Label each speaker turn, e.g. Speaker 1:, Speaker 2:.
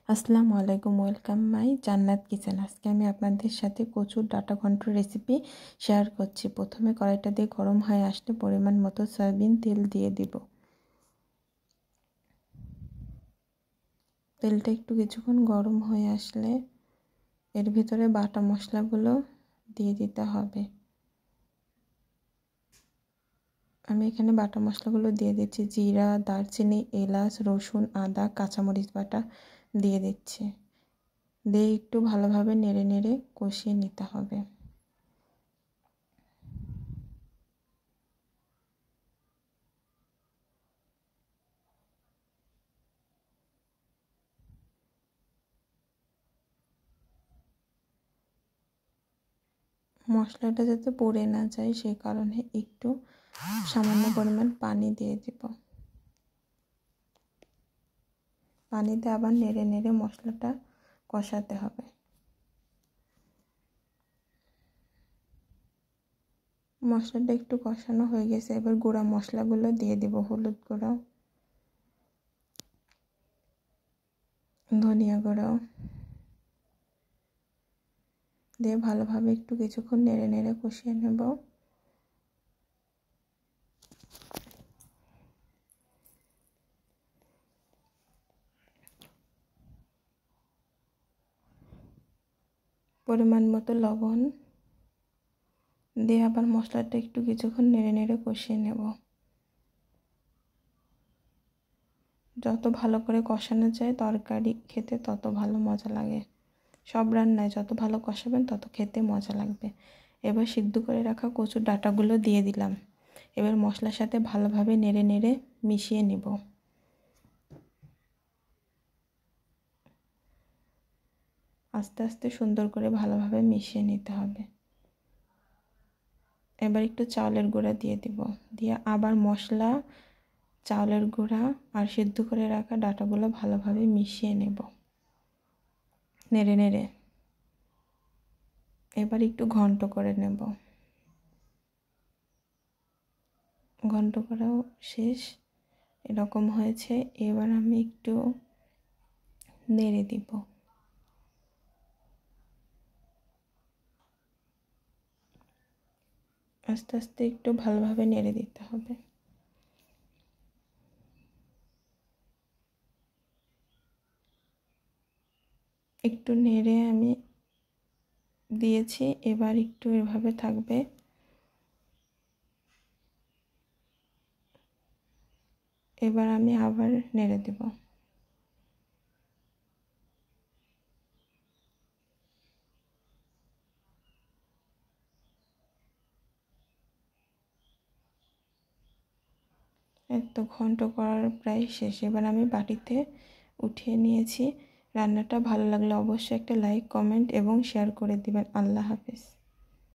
Speaker 1: আসসালামু আলাইকুম, welcome my জান্নাত কিচেন। আজকে আমি আপনাদের সাথে কচুর ডাটা ঘন্ট রেসিপি শেয়ার করছি। প্রথমে কড়াইটা দিয়ে গরম হয়ে আসলে পরিমাণ মতো সয়াবিন তেল দিয়ে দিব। তেলটা একটু কিছুক্ষণ গরম হয়ে আসলে এর ভিতরে বাটা মশলাগুলো দিয়ে দিতে হবে। আমি এখানে বাটা মশলাগুলো দিয়ে দিচ্ছি। জিরা, দারচিনি, এলাচ, রসুন, আদা, কাঁচামরিচ বাটা দিয়ে দিচ্ছি। দিয়ে একটু ভালোভাবে নেড়ে নেড়ে কষিয়ে নিতে হবে। মশলাটা যাতে পুড়ে না যায় সেই কারণে একটু সামান্য পরিমাণ পানি দিয়ে দিব। পানি দিয়ে আবার নেড়ে নেড়ে মশলাটা কষাতে হবে। মশলাটা একটু কষানো হয়ে গেছে, এবার গুঁড়া মশলাগুলো দিয়ে দিব। হলুদ গুঁড়ো, ধনিয়া গুঁড়ো দিয়ে ভালোভাবে একটু কিছুক্ষণ নেড়ে নেড়ে কষিয়ে নেব। পরিমাণ মতো লবণ দিয়ে আবার মশলাটা একটু কিছুক্ষণ নেড়ে নেড়ে কষিয়ে নেব। যত ভালো করে কষানো যায় তরকারি খেতে তত ভালো মজা লাগে। সব রান্নায় যত ভালো কষাবেন তত খেতে মজা লাগবে। এবার সিদ্ধ করে রাখা কচুর ডাঁটাগুলো দিয়ে দিলাম। এবার মশলার সাথে ভালোভাবে নেড়ে নেড়ে মিশিয়ে নেব। আস্তে আস্তে সুন্দর করে ভালোভাবে মিশিয়ে নিতে হবে। এবার একটু চাউলের গুঁড়া দিয়ে দিব। দিয়ে আবার মশলা, চাউলের গুঁড়া আর সিদ্ধ করে রাখা ডাঁটাগুলো ভালোভাবে মিশিয়ে নেব নেড়ে নেড়ে। এবার একটু ঘন্ট করে নেব। ঘন্ট করাও শেষ, এরকম হয়েছে। এবার আমি একটু নেড়ে দিব। আস্তে আস্তে একটু ভালোভাবে নেড়ে দিতে হবে। একটু নেড়ে আমি দিয়েছি, এবার একটু এভাবে থাকবে। এবার আমি আবার নেড়ে দেব। তো ঘন্ট করার প্রায় শেষ। এবার আমি বাটিতে উঠিয়ে নিয়েছি। রান্নাটা ভালো লাগলে অবশ্যই একটা লাইক, কমেন্ট এবং শেয়ার করে দিবেন। আল্লাহ হাফেজ।